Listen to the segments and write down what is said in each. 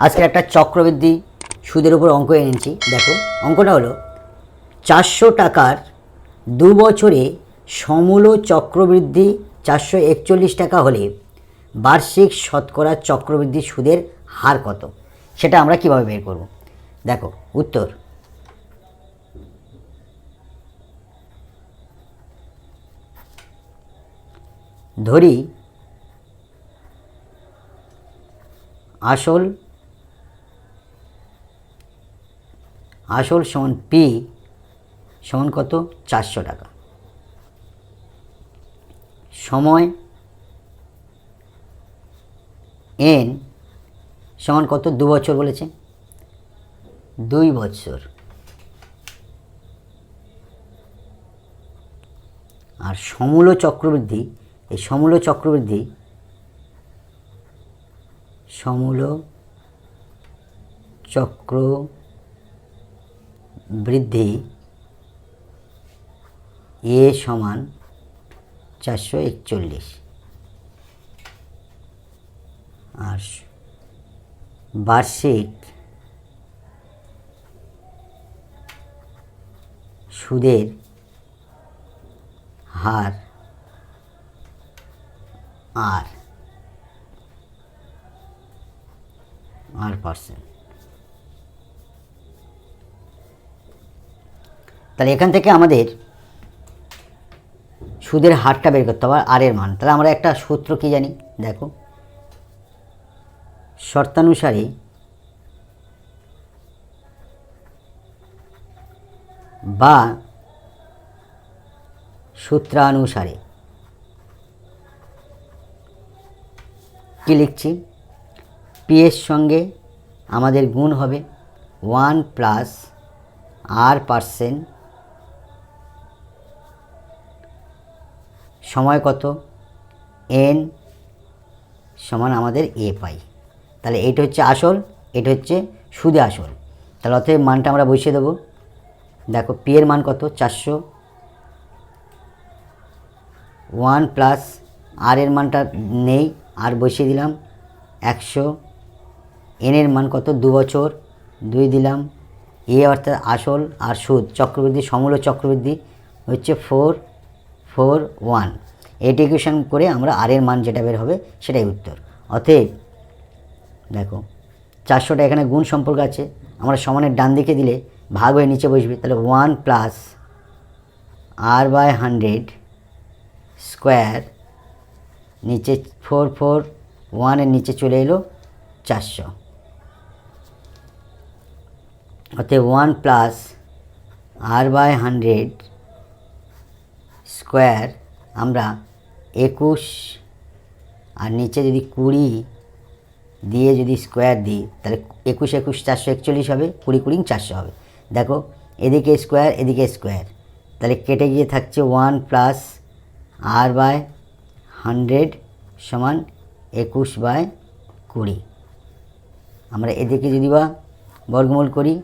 আজকে একটা চক্রবৃদ্ধি সুদের উপর অঙ্ক এনেছি। দেখো অঙ্কটা হলো 400 টাকার 2 বছরে সমূল চক্রবৃদ্ধি 441 টাকা হলে বার্ষিক শতকরা চক্রবৃদ্ধি সুদের হার কত, সেটা আমরা কিভাবে বের করব। দেখো উত্তর, ধরি আসল সমান পি সমান কত 400 টাকা, সময় এন সমান কত 2 বছর বলেছে, 2 বছর, আর সমূল চক্রবৃদ্ধি, এই সমূল চক্রবৃদ্ধি এ সমান 441, আর বার্ষিক সুদের হার %। তাহলে এখান থেকে আমাদের সুদের হারটা বের করতে হবে, আর এর মান। তাহলে আমরা একটা সূত্র কি জানি, দেখো শর্তানুসারে বা সূত্রানুসারে কি লিখছি, পি এর সঙ্গে আমাদের গুণ হবে 1 প্লাস r%, সময় কত n সমান আমাদের এ পাই। তাহলে এইটা হচ্ছে আসল, এটা হচ্ছে সুদে আসল। তাহলে অতএব মানটা আমরা বসিয়ে দেবো। দেখো পি এর মান কত 400, 1 প্লাস আর এর মানটা নেই, আর বসিয়ে দিলাম 100, এন এর মান কত 2 বছর, 2 দিলাম, এ অর্থাৎ আসল, আর সুদ চক্রবৃদ্ধি সমূল চক্রবৃদ্ধি হচ্ছে 441। এইটা ইকুয়েশন করে আমরা আর এর মান যেটা বের হবে সেটাই উত্তর। অতএব দেখো 400টা এখানে গুণ সম্পর্ক আছে, আমরা সমানের ডান দিকে দিলে ভাগ হয়ে নিচে বসবে। তাহলে 1 প্লাস r/100 স্কোয়ার, নিচে 441 এর নিচে চলে এলো 400, অতএব 1 প্লাস r/100 স্কোয়ার, আমরা 21 আর নিচে যদি 20 দিয়ে যদি স্কোয়ার দিই তাহলে 21 21 441 হবে, 20 20 400 হবে। দেখো এদিকে স্কোয়ার এদিকে স্কোয়ার, তাহলে কেটে গিয়ে থাকছে 1 প্লাস r/100 সমান 21/20। আমরা এদিকে যদি বা বর্গমূল করি,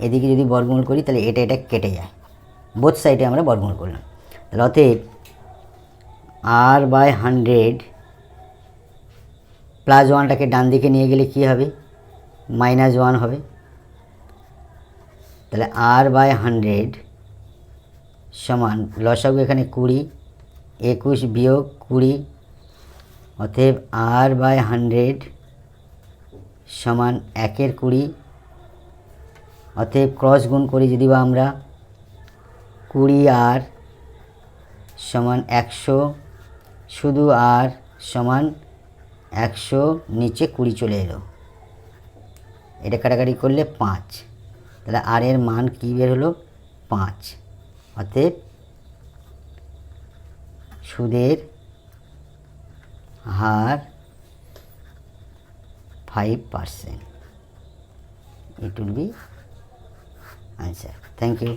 এদিকে যদি বর্গমূল করি, তাহলে এটা কেটে যায়, বোথ সাইডে আমরা বর্গমূল করলাম। তাহলে অতএব r/100 প্লাস 1টাকে ডান দিকে নিয়ে গেলে কী হবে, -1 হবে। তাহলে r/100 সমান লসাগু এখানে 20, 21 বিয়োগ 20, অতএব r/100 সমান 1/20। অতএব ক্রস গুণ করি যদি বা আমরা 20r সমান 100, শুধু r সমান 100, নিচে 20 চলে এলো, এটা কাটাকাটি করলে 5, তাহলে আর এর মান কী বের হলো 5। অতএব সুদের হার 5%। It will be answer. Thank you.